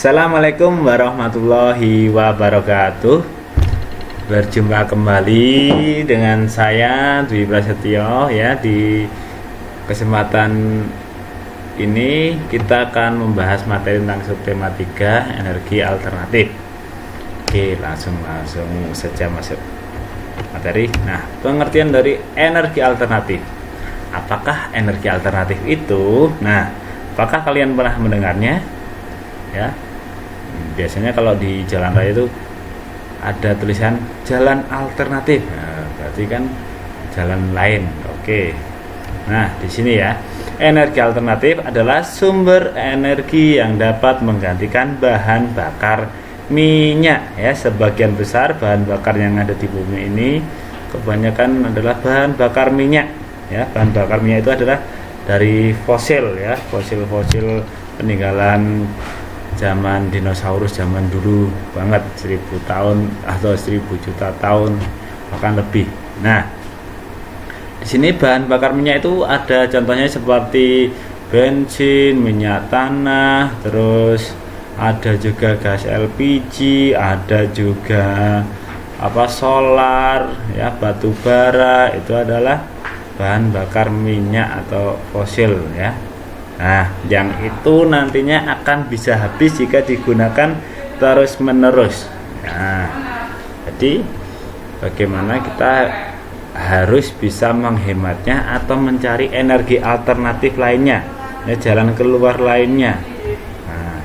Assalamualaikum warahmatullahi wabarakatuh. Berjumpa kembali dengan saya Dwi Prasetyo ya. Di kesempatan ini kita akan membahas materi tentang subtema 3 energi alternatif. Oke, langsung saja masuk materi. Nah, pengertian dari energi alternatif. Apakah energi alternatif itu? Nah, apakah kalian pernah mendengarnya? Ya, biasanya kalau di jalan raya itu ada tulisan jalan alternatif. Nah, berarti kan jalan lain. Oke. Nah, di sini ya, energi alternatif adalah sumber energi yang dapat menggantikan bahan bakar minyak. Ya, sebagian besar bahan bakar yang ada di bumi ini kebanyakan adalah bahan bakar minyak. Ya, bahan bakar minyak itu adalah dari fosil ya, fosil peninggalan zaman dinosaurus, zaman dulu banget, 1000 tahun atau 1000 juta tahun bahkan lebih. Nah, di sini bahan bakar minyak itu ada contohnya seperti bensin, minyak tanah, terus ada juga gas LPG, ada juga solar ya, batu bara, itu adalah bahan bakar minyak atau fosil ya. Nah, yang itu nantinya akan bisa habis jika digunakan terus menerus. Nah, jadi bagaimana kita harus bisa menghematnya atau mencari energi alternatif lainnya, ya, jalan keluar lainnya. Nah,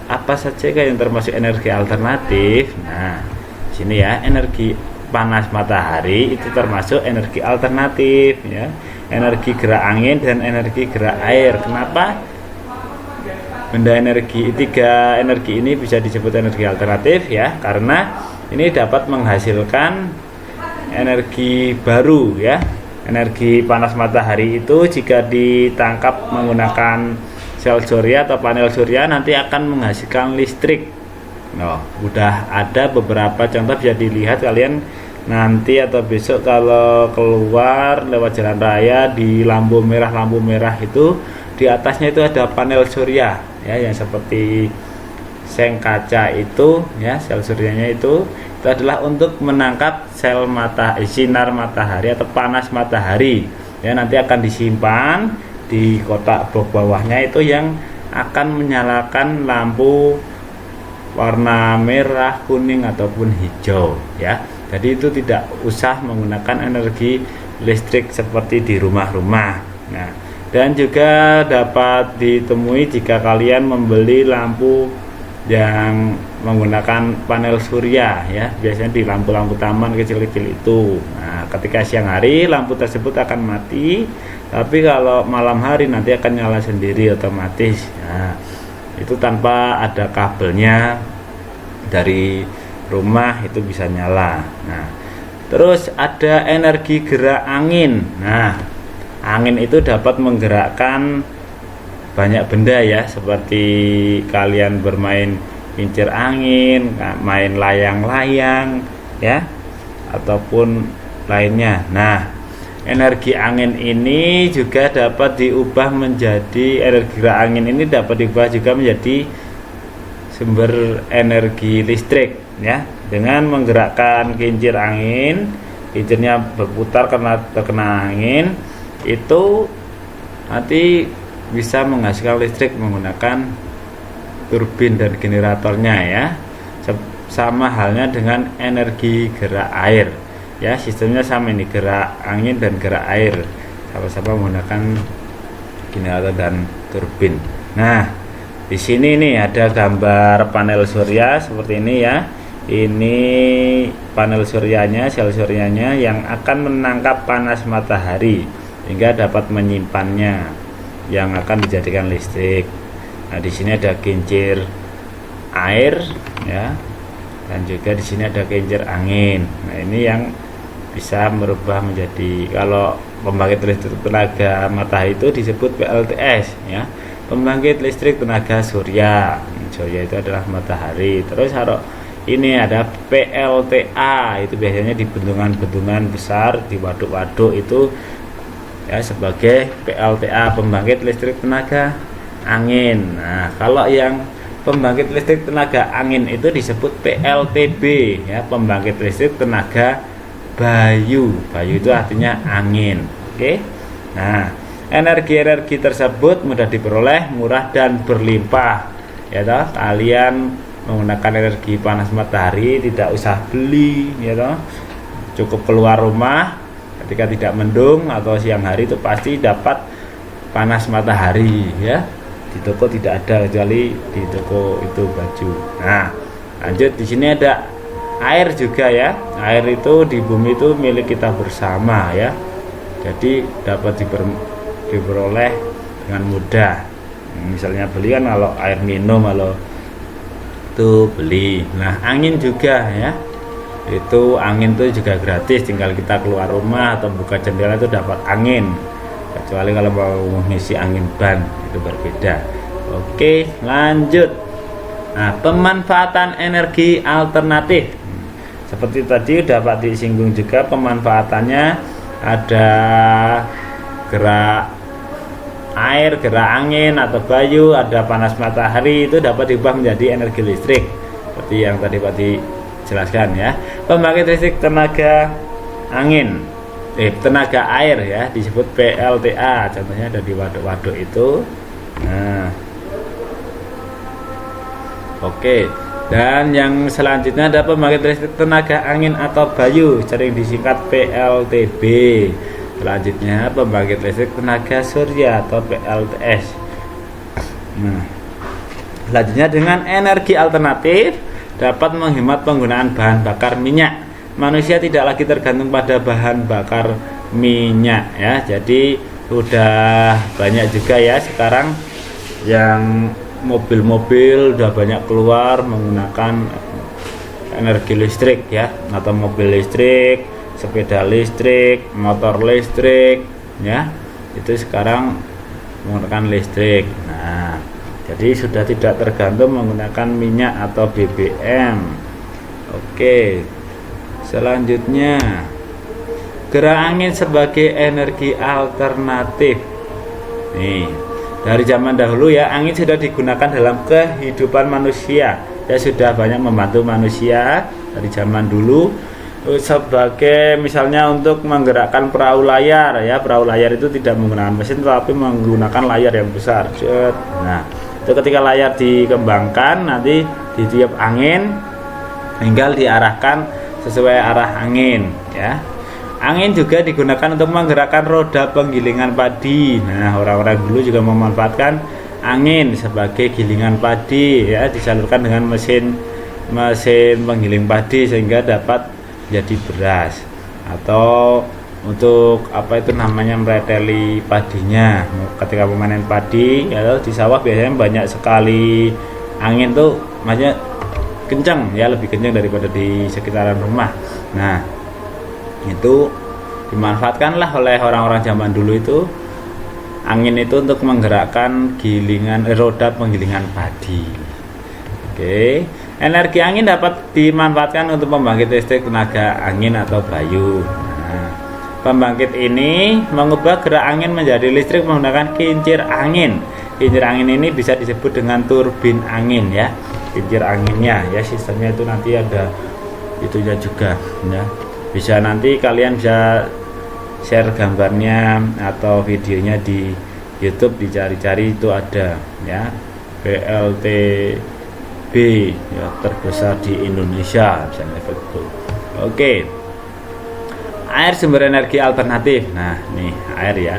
apa saja yang termasuk energi alternatif? Nah, sini ya, energi panas matahari itu termasuk energi alternatif ya. Energi gerak angin dan energi gerak air. Kenapa benda tiga energi ini bisa disebut energi alternatif ya? Karena ini dapat menghasilkan energi baru ya. Energi panas matahari itu jika ditangkap menggunakan sel surya atau panel surya nanti akan menghasilkan listrik. Nah, udah ada beberapa contoh, bisa dilihat kalian nanti atau besok kalau keluar lewat jalan raya di lampu merah itu di atasnya itu ada panel surya ya, yang seperti seng kaca itu ya. Sel suryanya itu adalah untuk menangkap sinar matahari atau panas matahari ya. Nanti akan disimpan di kotak box bawahnya itu yang akan menyalakan lampu warna merah, kuning ataupun hijau ya. Jadi itu tidak usah menggunakan energi listrik seperti di rumah-rumah. Nah, dan juga dapat ditemui jika kalian membeli lampu yang menggunakan panel surya ya. Biasanya di lampu-lampu taman kecil-kecil itu. Nah, ketika siang hari lampu tersebut akan mati, tapi kalau malam hari nanti akan nyala sendiri otomatis. Nah, itu tanpa ada kabelnya dari rumah itu bisa nyala. Nah, terus ada energi gerak angin. Nah, angin itu dapat menggerakkan banyak benda ya, seperti kalian bermain kincir angin, main layang-layang ya, ataupun lainnya. Nah, energi angin ini juga dapat diubah menjadi juga menjadi sumber energi listrik ya, dengan menggerakkan kincir angin. Kincirnya berputar karena terkena angin, itu nanti bisa menghasilkan listrik menggunakan turbin dan generatornya ya. Sama halnya dengan energi gerak air ya, sistemnya sama ini, gerak angin dan gerak air sama-sama menggunakan generator dan turbin. Nah, di sini nih ada gambar panel surya seperti ini ya. Ini panel suryanya, sel suryanya yang akan menangkap panas matahari hingga dapat menyimpannya, yang akan dijadikan listrik. Nah, di sini ada kincir air ya, dan juga di sini ada kincir angin. Nah, ini yang bisa merubah menjadi, kalau pembangkit listrik tenaga matahari itu disebut PLTS ya, pembangkit listrik tenaga surya. Surya itu adalah matahari. Terus ini ada PLTA, itu biasanya di bendungan-bendungan besar, di waduk-waduk itu ya, sebagai PLTA, pembangkit listrik tenaga angin. Nah, kalau yang pembangkit listrik tenaga angin itu disebut PLTB ya, pembangkit listrik tenaga bayu. Bayu itu artinya angin. Oke. Nah, energi-energi tersebut mudah diperoleh, murah dan berlimpah. Ya toh, kalian menggunakan energi panas matahari tidak usah beli, ya toh. Cukup keluar rumah ketika tidak mendung atau siang hari itu pasti dapat panas matahari ya. Di toko tidak ada kecuali di toko itu baju. Nah, lanjut di sini ada air juga ya. Air itu di bumi itu milik kita bersama ya. Jadi dapat diperoleh dengan mudah. Misalnya beli kan kalau air minum kalau itu beli. Nah, angin juga ya. Itu angin itu juga gratis, tinggal kita keluar rumah atau buka jendela itu dapat angin. Kecuali kalau mau mengisi angin ban itu berbeda. Oke, lanjut. Nah, pemanfaatan energi alternatif. Seperti tadi dapat disinggung juga, pemanfaatannya ada gerak air, gerak angin atau bayu, ada panas matahari, itu dapat diubah menjadi energi listrik. Seperti yang tadi Pak dijelaskan ya. Pembangkit listrik tenaga angin, tenaga air ya, disebut PLTA. Contohnya ada di waduk-waduk itu. Nah, oke. Dan yang selanjutnya ada pembangkit listrik tenaga angin atau bayu, sering disingkat PLTB. Selanjutnya pembangkit listrik tenaga surya atau PLTS. Nah, selanjutnya dengan energi alternatif dapat menghemat penggunaan bahan bakar minyak. Manusia tidak lagi tergantung pada bahan bakar minyak ya. Jadi udah banyak juga ya sekarang yang mobil-mobil udah banyak keluar menggunakan energi listrik ya, atau mobil listrik, sepeda listrik, motor listrik ya, itu sekarang menggunakan listrik. Nah, jadi sudah tidak tergantung menggunakan minyak atau BBM. Oke, selanjutnya gerak angin sebagai energi alternatif. Nih, dari zaman dahulu ya, angin sudah digunakan dalam kehidupan manusia ya, sudah banyak membantu manusia dari zaman dulu. Sebagai misalnya untuk menggerakkan perahu layar ya, perahu layar itu tidak menggunakan mesin tapi menggunakan layar yang besar. Nah, itu ketika layar dikembangkan nanti ditiup angin, tinggal diarahkan sesuai arah angin ya. Angin juga digunakan untuk menggerakkan roda penggilingan padi. Nah, orang-orang dulu juga memanfaatkan angin sebagai gilingan padi ya, disalurkan dengan mesin penggiling padi sehingga dapat jadi beras, atau untuk apa itu namanya, mereteli padinya. Ketika memanen padi ya, di sawah biasanya banyak sekali angin tuh, maksudnya kencang ya, lebih kencang daripada di sekitaran rumah. Nah, itu dimanfaatkanlah oleh orang-orang zaman dulu itu, angin itu untuk menggerakkan gilingan roda penggilingan padi. Oke, energi angin dapat dimanfaatkan untuk pembangkit listrik tenaga angin atau bayu. Nah, pembangkit ini mengubah gerak angin menjadi listrik menggunakan kincir angin. Kincir angin ini bisa disebut dengan turbin angin ya. Kincir anginnya ya, sistemnya itu nanti ada itunya juga ya. Bisa nanti kalian bisa share gambarnya atau videonya di YouTube, dicari-cari itu ada ya, PLTB ya, terbesar di Indonesia misalnya begitu. Oke, air sumber energi alternatif. Nah, nih air ya,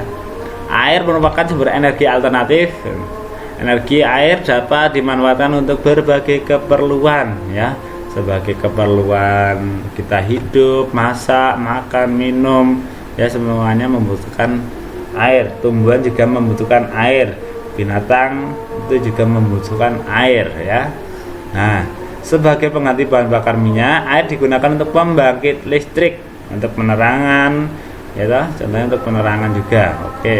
air merupakan sumber energi alternatif. Energi air dapat dimanfaatkan untuk berbagai keperluan ya, sebagai keperluan kita hidup, masak, makan, minum ya, semuanya membutuhkan air. Tumbuhan juga membutuhkan air, binatang itu juga membutuhkan air ya. Nah, sebagai pengganti bahan bakar minyak, air digunakan untuk pembangkit listrik, untuk penerangan ya toh, contohnya untuk penerangan juga. Oke.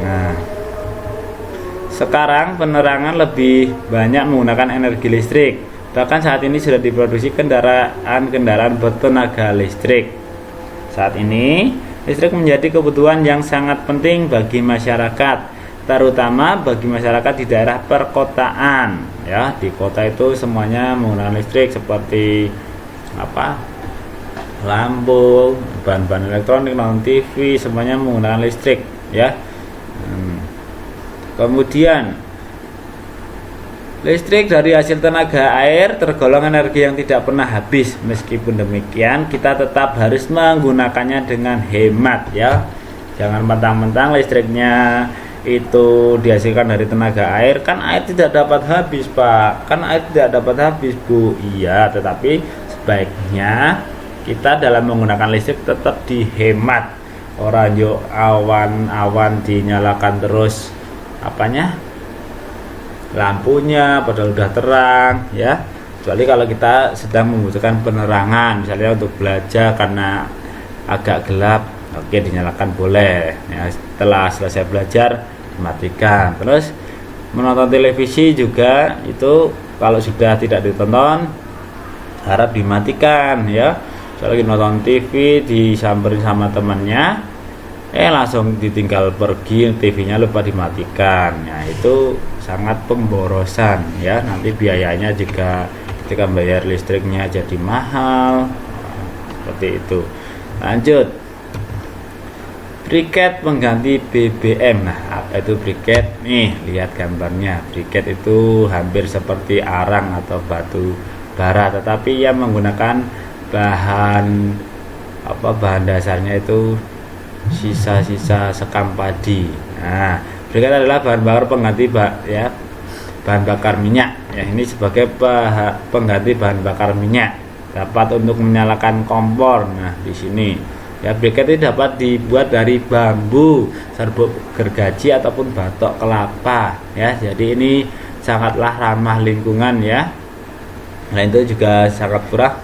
Nah, sekarang penerangan lebih banyak menggunakan energi listrik. Bahkan saat ini sudah diproduksi kendaraan bertenaga listrik. Saat ini listrik menjadi kebutuhan yang sangat penting bagi masyarakat. terutama bagi masyarakat di daerah perkotaan ya. Di kota itu semuanya menggunakan listrik seperti lampu, bahan-bahan elektronik, nonton TV, semuanya menggunakan listrik ya. Kemudian listrik dari hasil tenaga air tergolong energi yang tidak pernah habis. Meskipun demikian, kita tetap harus menggunakannya dengan hemat ya. Jangan mentang-mentang listriknya itu dihasilkan dari tenaga air, kan air tidak dapat habis, Pak. Kan air tidak dapat habis, Bu. Iya, tetapi sebaiknya kita dalam menggunakan listrik tetap dihemat. Orang yo awan-awan dinyalakan terus lampunya padahal udah terang ya, kecuali kalau kita sedang membutuhkan penerangan, misalnya untuk belajar karena agak gelap, oke dinyalakan boleh ya. Setelah selesai belajar dimatikan. Terus menonton televisi juga itu kalau sudah tidak ditonton harap dimatikan ya. Kalau lagi nonton TV disamperin sama temannya, langsung ditinggal pergi, TV-nya lupa dimatikan. Nah, itu sangat pemborosan ya. Nanti biayanya juga ketika bayar listriknya jadi mahal. Seperti itu. Lanjut. Briket pengganti BBM. Nah, apa itu briket? Nih, lihat gambarnya. Briket itu hampir seperti arang atau batu bara, tetapi ia menggunakan bahan dasarnya itu sisa-sisa sekam padi. Nah, briket adalah bahan bakar pengganti bahan bakar minyak. Ya, ini sebagai pengganti bahan bakar minyak. Dapat untuk menyalakan kompor. Nah, di sini ya, briket ini dapat dibuat dari bambu, serbuk gergaji ataupun batok kelapa. Ya, jadi ini sangatlah ramah lingkungan ya. Nah, itu juga sangat murah.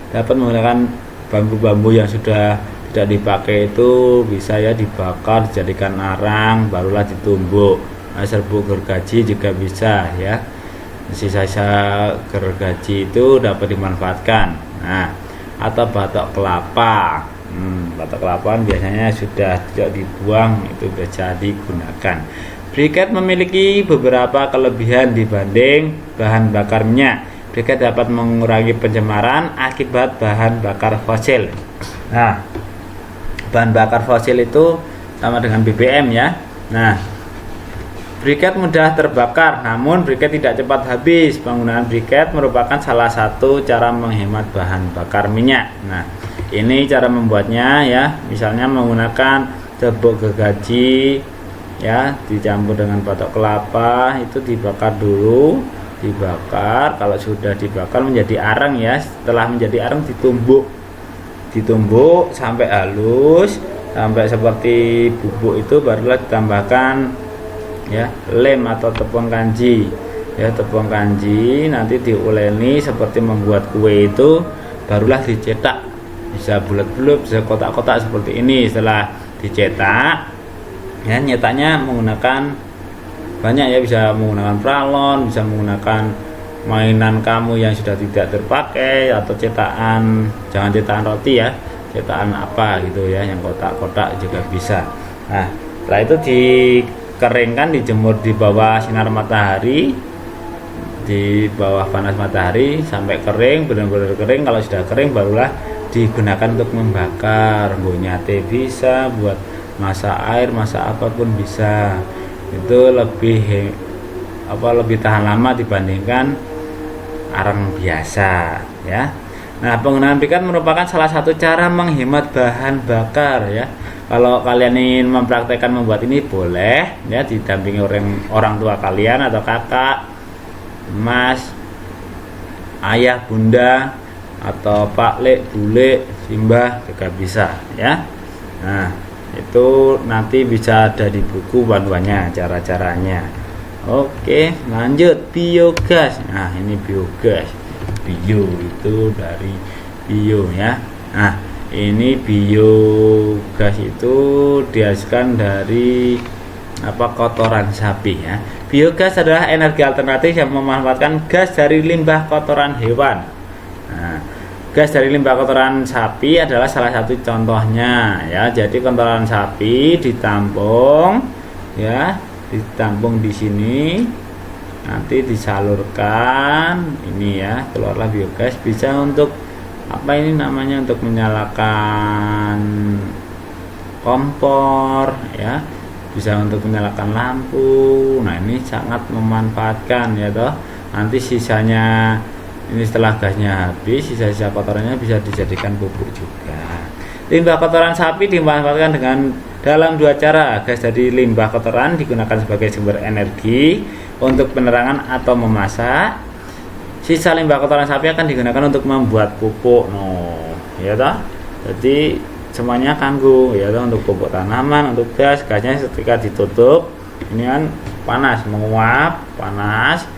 Dapat menggunakan bambu-bambu yang sudah tidak dipakai itu bisa ya dibakar dijadikan arang barulah ditumbuk. Nah, serbuk gergaji juga bisa ya, sisa-sisa gergaji itu dapat dimanfaatkan. Nah, atau batok kelapa, batok kelapa biasanya sudah tidak dibuang, itu bisa digunakan. Briket memiliki beberapa kelebihan dibanding bahan bakar minyak. Briket dapat mengurangi pencemaran akibat bahan bakar fosil. Nah, bahan bakar fosil itu sama dengan BBM ya. Nah, briket mudah terbakar, namun briket tidak cepat habis. Penggunaan briket merupakan salah satu cara menghemat bahan bakar minyak. Nah, ini cara membuatnya ya. Misalnya menggunakan serbuk gergaji ya, dicampur dengan batok kelapa, itu dibakar dulu. Dibakar, kalau sudah dibakar menjadi arang ya. Setelah menjadi arang ditumbuk sampai halus, sampai seperti bubuk, itu barulah ditambahkan ya lem atau tepung kanji ya. Tepung kanji nanti diuleni seperti membuat kue, itu barulah dicetak, bisa bulat-bulat, bisa kotak-kotak seperti ini. Setelah dicetak ya, nyetaknya menggunakan banyak ya, bisa menggunakan pralon, bisa menggunakan mainan kamu yang sudah tidak terpakai, atau cetakan, jangan cetakan roti ya, cetakan apa gitu ya, yang kotak-kotak juga bisa. Nah, setelah itu dikeringkan, dijemur di bawah sinar matahari, di bawah panas matahari sampai kering, benar-benar kering. Kalau sudah kering barulah digunakan untuk membakar, buat nyate bisa, buat masak air, masak apapun bisa. Itu lebih tahan lama dibandingkan arang biasa ya. Nah, penggunaan briket merupakan salah satu cara menghemat bahan bakar ya. Kalau kalian ingin mempraktekkan membuat ini, boleh ya didampingi orang tua kalian atau kakak, mas, ayah, bunda, atau pak lek, bule, simbah juga bisa ya. Nah, itu nanti bisa ada di buku panduannya cara-caranya. Oke, lanjut biogas. Nah, ini biogas. Bio itu dari bio ya. Nah, ini biogas itu dihasilkan dari kotoran sapi ya. Biogas adalah energi alternatif yang memanfaatkan gas dari limbah kotoran hewan. Nah, gas dari limbah kotoran sapi adalah salah satu contohnya ya. Jadi kotoran sapi ditampung ya, ditampung di sini, nanti disalurkan ini ya, keluarlah biogas. Bisa untuk apa ini namanya, untuk menyalakan kompor ya, bisa untuk menyalakan lampu. Nah ini sangat memanfaatkan ya toh. Nanti sisanya ini setelah gasnya habis, sisa-sisa kotorannya bisa dijadikan pupuk juga. Limbah kotoran sapi dimanfaatkan dengan dalam dua cara. Gas dari limbah kotoran digunakan sebagai sumber energi untuk penerangan atau memasak. Sisa limbah kotoran sapi akan digunakan untuk membuat pupuk. Ya toh. Jadi semuanya kanggo ya toh, untuk pupuk tanaman, untuk gas. Gasnya ketika ditutup ini kan panas, menguap, panas.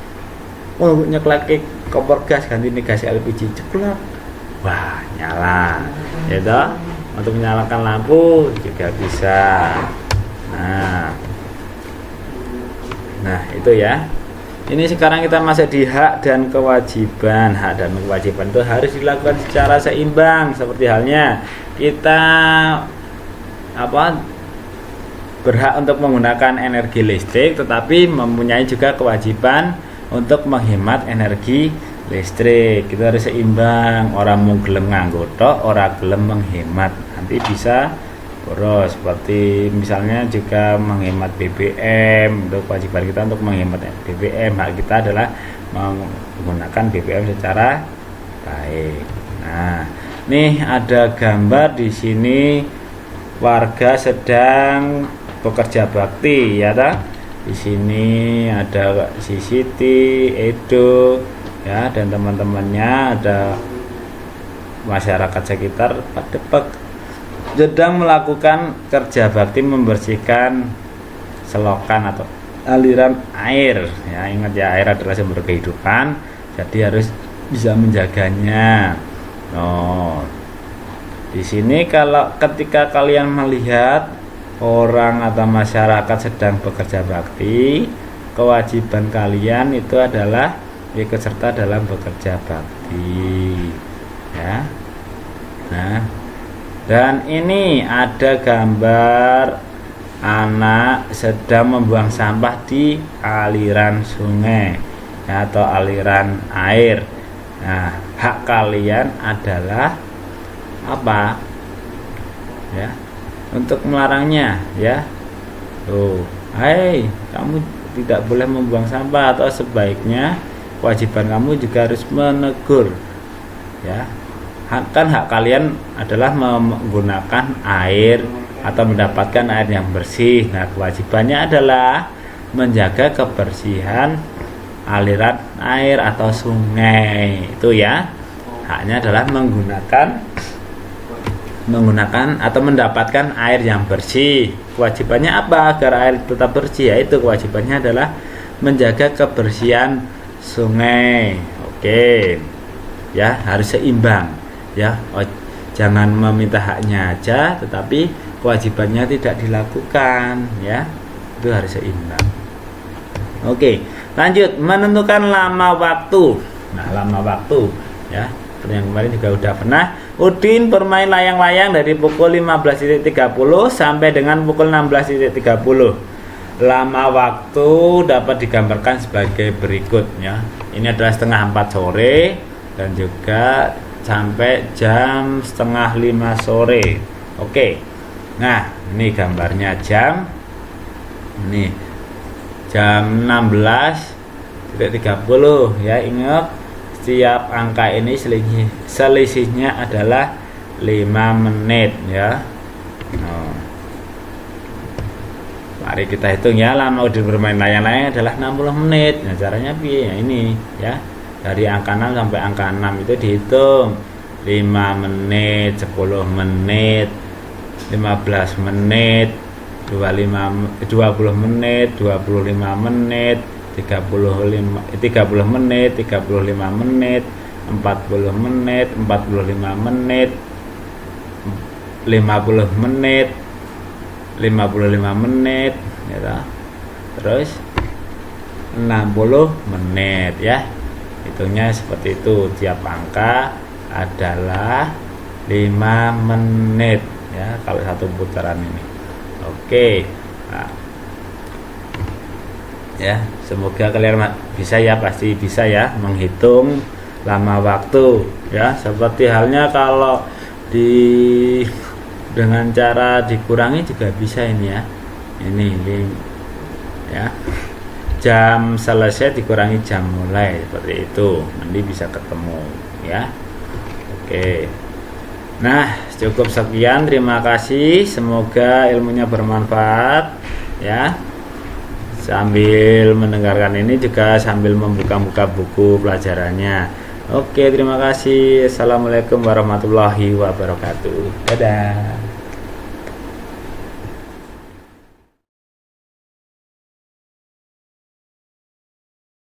Nyeklek kompor gas, ganti ini gas LPG, ceklek. Wah, nyala. Ya toh. Untuk menyalakan lampu juga bisa. Nah itu ya. Ini sekarang kita masuk di hak dan kewajiban. Hak dan kewajiban itu harus dilakukan secara seimbang. Seperti halnya kita berhak untuk menggunakan energi listrik, tetapi mempunyai juga kewajiban untuk menghemat energi listrik. Kita harus seimbang. Orang mau gelem nganggo tok, ora gelem menghemat, nanti bisa boros. Seperti misalnya juga menghemat BBM. Untuk kewajiban kita untuk menghemat BBM, hak kita adalah menggunakan BBM secara baik. Nah, nih ada gambar di sini warga sedang bekerja bakti ya ta? Di sini ada Siti, Edo ya, dan teman-temannya, ada masyarakat sekitar Padepek sedang melakukan kerja bakti membersihkan selokan atau aliran air ya. Ingat ya, air adalah sumber kehidupan, jadi harus bisa menjaganya. Di sini kalau ketika kalian melihat orang atau masyarakat sedang bekerja bakti, kewajiban kalian itu adalah ikut serta dalam bekerja bakti ya. Nah, dan ini ada gambar anak sedang membuang sampah di aliran sungai ya, atau aliran air. Nah, hak kalian adalah apa ya, untuk melarangnya ya. Hai, kamu tidak boleh membuang sampah, atau sebaiknya kewajiban kamu juga harus menegur ya. Hak kalian adalah menggunakan air atau mendapatkan air yang bersih. Nah, kewajibannya adalah menjaga kebersihan aliran air atau sungai itu ya. Haknya adalah menggunakan atau mendapatkan air yang bersih. Kewajibannya apa agar air tetap bersih? Yaitu kewajibannya adalah menjaga kebersihan sungai. Oke ya, harus seimbang ya. Jangan meminta haknya aja tetapi kewajibannya tidak dilakukan ya. Itu harus seimbang. Oke, lanjut menentukan lama waktu. Nah, lama waktu ya, yang kemarin juga udah pernah. Udin bermain layang-layang dari pukul 15.30 sampai dengan pukul 16.30. Lama waktu dapat digambarkan sebagai berikut ya. Ini adalah setengah 4 sore dan juga sampai jam setengah 5 sore. Oke. Nah, ini gambarnya jam. Ini jam 16.30 ya. Ingat, setiap angka ini selisihnya adalah 5 menit ya. Mari kita hitung ya. Lama Udin bermain layang-layang adalah 60 menit. Nah, caranya ya ini ya. Dari angka 6 sampai angka 6 itu dihitung 5 menit, 10 menit, 15 menit, 20 menit, 25 menit, 30 menit, 35 menit, 40 menit, 45 menit, 50 menit, 55 menit ya. Terus 60 menit ya. Hitungnya seperti itu. Tiap angka adalah 5 menit ya kalau satu putaran ini. Oke. Nah, Ya, semoga kalian bisa ya, pasti bisa ya menghitung lama waktu ya, seperti halnya kalau dengan cara dikurangi juga bisa ini ya. Ini ya. Jam selesai dikurangi jam mulai, seperti itu. Nanti bisa ketemu ya. Oke. Nah, cukup sekian, terima kasih. Semoga ilmunya bermanfaat ya. Sambil mendengarkan ini juga sambil membuka-buka buku pelajarannya. Oke, terima kasih. Assalamualaikum warahmatullahi wabarakatuh. Dadah.